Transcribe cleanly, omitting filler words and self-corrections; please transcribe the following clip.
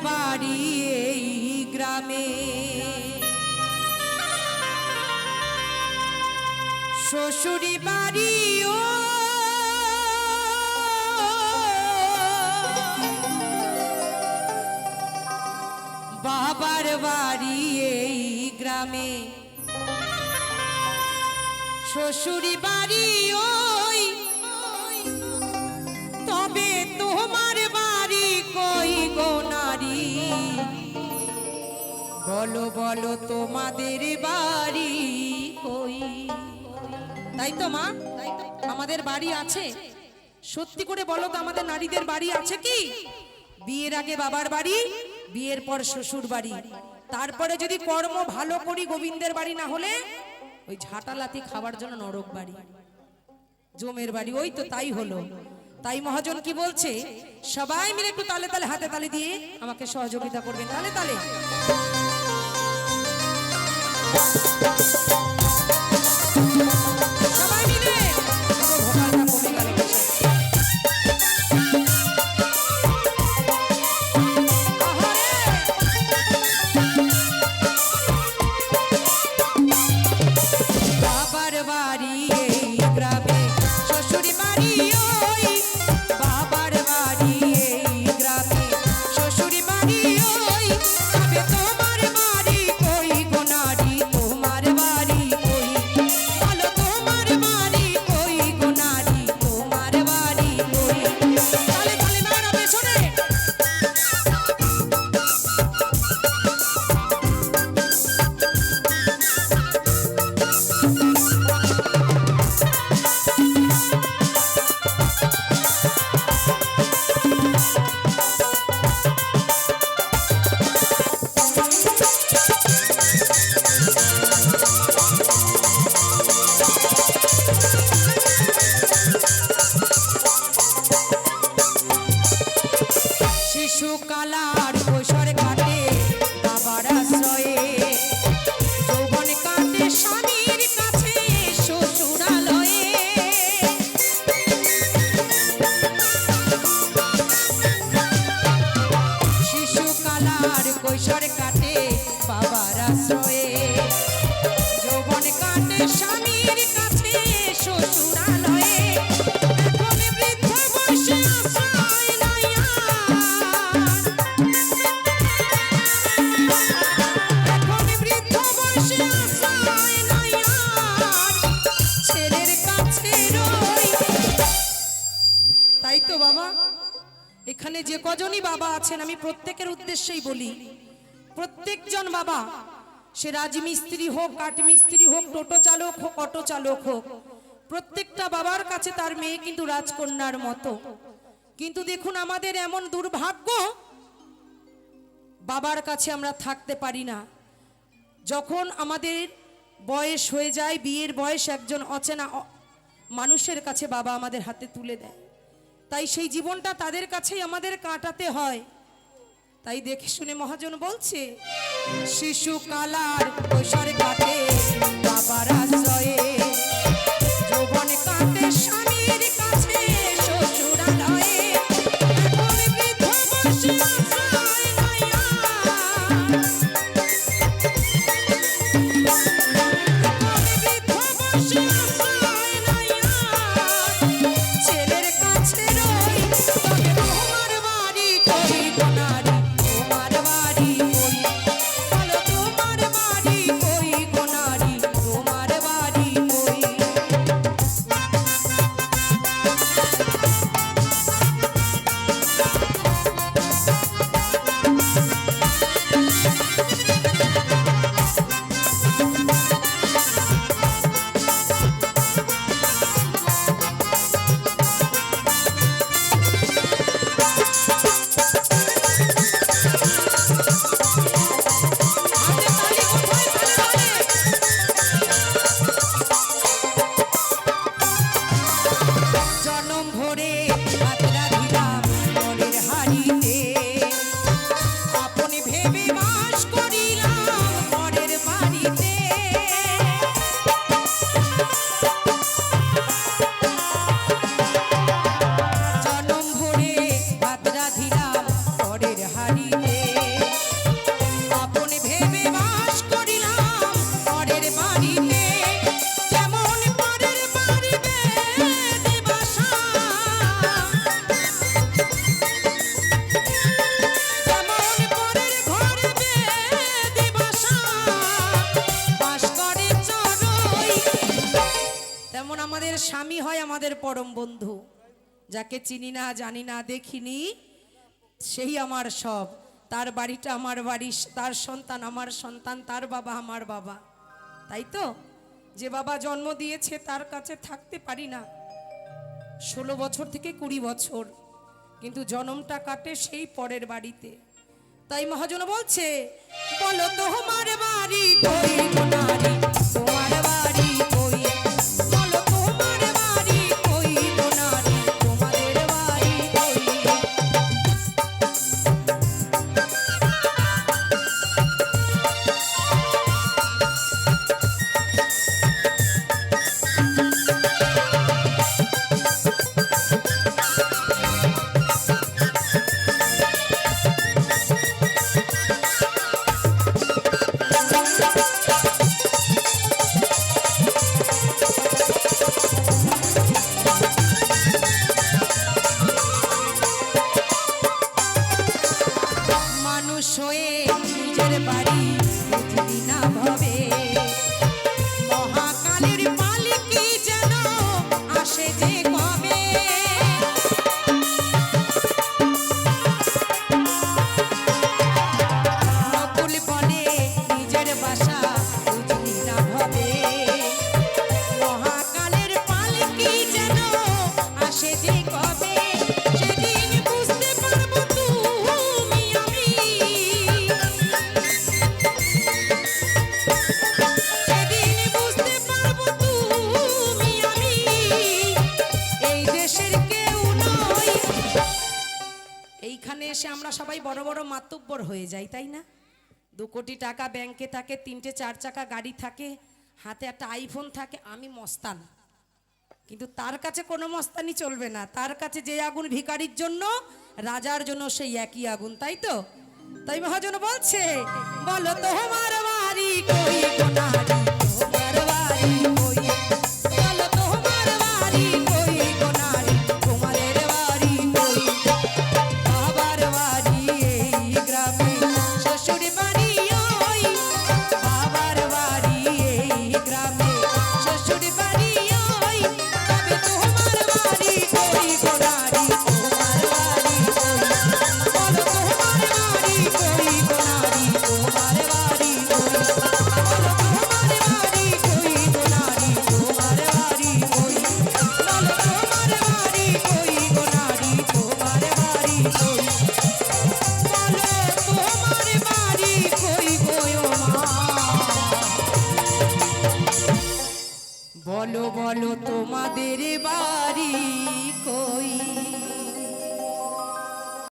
বাড়ি এই গ্রামে, শ্বশুরি বাড়ি ও বাবার বাড়ি এই গ্রামে, শ্বশুরি বাড়ি ওই, তবে তোমার বাড়ি কই গো নারী, বলো বলো তোমাদের বাড়ি কই। তাই তো মা, আমাদের বাড়ি আছে? সত্যি করে বলো তো, আমাদের নারীদের বাড়ি আছে কি? বিয়ের আগে বাবার বাড়ি, বিয়ের পর শ্বশুর বাড়ি, তারপরে যদি কর্ম ভালো করি গোবিন্দের বাড়ি, না হলে ওই ঝাঁটালাতি খাবার জন্য নরক বাড়ি, জমের বাড়ি। ওই তো তাই হলো। তাই মহাজন কি বলছে, সবাই মিলে একটু তালে তালে হাতে তালে দিয়ে আমাকে সহযোগিতা করবেন, তালে তালে। সবাই মিলে ভোকালটা কমে গেল। বাবার বাড়ি এই গ্রামে, শ্বশুরি বাড়ি ওই, বাবার বাড়ি এই গ্রামে, শ্বশুরি বাড়ি ওই, তবে তোমার বাড়ি কই গো নারী, তোমার বাড়ি কই, বলো তোমার বাড়ি কই গো নারী, তোমার বাড়ি কই। তালে তালে মারা পেছনে। শিশুকালার কৈশোর কাটে বাবার আশ্রয়ে, যৌবন কাটে স্বামীর কাছে শ্বশুরালয়ে। শিশুকালার কৈশোর কাটে বাবার আশ্রয়ে, যৌবন কাটে স্বামীর কাছে শ্বশুরালয়ে। এখন বৃদ্ধ বয়সে আশ্রয় লইয়া, এখন বৃদ্ধ বয়সে আশ্রয় লইয়া ছেলের কাছে রই। তাই তো বাবা, এখানে যে কজনই বাবা আছেন আমি প্রত্যেকের উদ্দেশ্যেই বলি, প্রত্যেকজন বাবা, সে রাজমিস্ত্রি হোক, কাঠমিস্ত্রি হোক, টোটো চালক হোক, অটো চালক হোক, প্রত্যেকটা বাবার কাছে তার মেয়ে কিন্তু রাজকন্যার মতো। কিন্তু দেখুন আমাদের এমন দুর্ভাগ্য, বাবার কাছে আমরা থাকতে পারি না। যখন আমাদের বয়স হয়ে যায়, বিয়ের বয়স, একজন অচেনা মানুষের কাছে বাবা আমাদের হাতে তুলে দেয়। তাই সেই জীবনটা তাদের কাছেই আমাদের কাটাতে হয়। তাই দেখে শুনে মহাজন বলছে, শিশুকালার কৈশোর কাটে বাবার আশ্রয়ে, যৌবন কাটে স্বামীর কাছে শ্বশুরালয়ে। এখন বৃদ্ধ বয়সে আশ্রয় লইয়া, এখন বৃদ্ধ বয়সে আশ্রয় লইয়া ছেলের কাছে রই। তবে তোমার বাড়ি কই গো নারী, তোমার বাড়ি কই, বলো তোমার বাড়ি কই গো নারী, তোমার বাড়ি আমাদের স্বামী হয় আমাদের পরম বন্ধু, যাকে চিনি না জানি না দেখিনি সেই আমার সব, তার বাড়িটা আমার বাড়ি, তার সন্তান আমার সন্তান, তার বাবা আমার বাবা। তাই তো যে বাবা জন্ম দিয়েছে তার কাছে থাকতে পারি না 16 বছর থেকে 20 বছর, কিন্তু জন্মটা কাটে সেই পরের বাড়িতে। তাই মহাজন বলছে, বলো তোমার বাড়ি কই গো নারী, তোমার বাড়ি কই, বলো তোমার বাড়ি কই গো নারী, তোমাদের বাড়ি কই। মানুষ হয়ে নিজের বাড়ি বুঝলি না ভাবে, মহাকালের মালিকই যেন আসে যে কবে। নকুল বনে নিজের বাসা বুঝলি না ভাবে, মহাকালের মালিকই যেন আসে যে কবে। সেদিন বুঝতে পারবো তুমি আমি, সেদিন বুঝতে পারবো তুমি আমি এই দেশের কেউ নই। এইখানে এসে আমরা সবাই বড় বড় মাতব্বর হয়ে যাই, তাই না? 2 কোটি টাকা ব্যাংকে থাকে, 3টে 4 চাকা গাড়ি থাকে, হাতে একটা আইফোন থাকে, আমি মস্তান। কিন্তু তার কাছে কোনো মস্তানি চলবে না, তার কাছে যে আগুন ভিখারির জন্য রাজার জন্য সেই একই আগুন, তাই তো? তাই মহাজন বলছে, বলো তোমার বাড়ি কই গো নারী, তোমার বাড়ি কই, বলো তোমার বাড়ি কই গো নারী, তোমাদের বাড়ি কই। বাবার বাড়ি এই গ্রামে, শ্বশুর বাড়ি ওই, বাবার বাড়ি এই গ্রামে, শ্বশুর বাড়ি ওই। তবে তোমার বাড়ি কই গো নারী, তোমার বাড়ি কই, বলো তোমার বাড়ি কই গো নারী, তোমার বাড়ি কই, বলো তোমার বাড়ি কই গো নারী, তোমার বাড়ি কই, বলো তোমার বাড়ি কই গো নারী, তোমার বাড়ি কই, বলো তোমার বাড়ি কই গো মা। বলো বলো তোমাদের বাড়ি কই।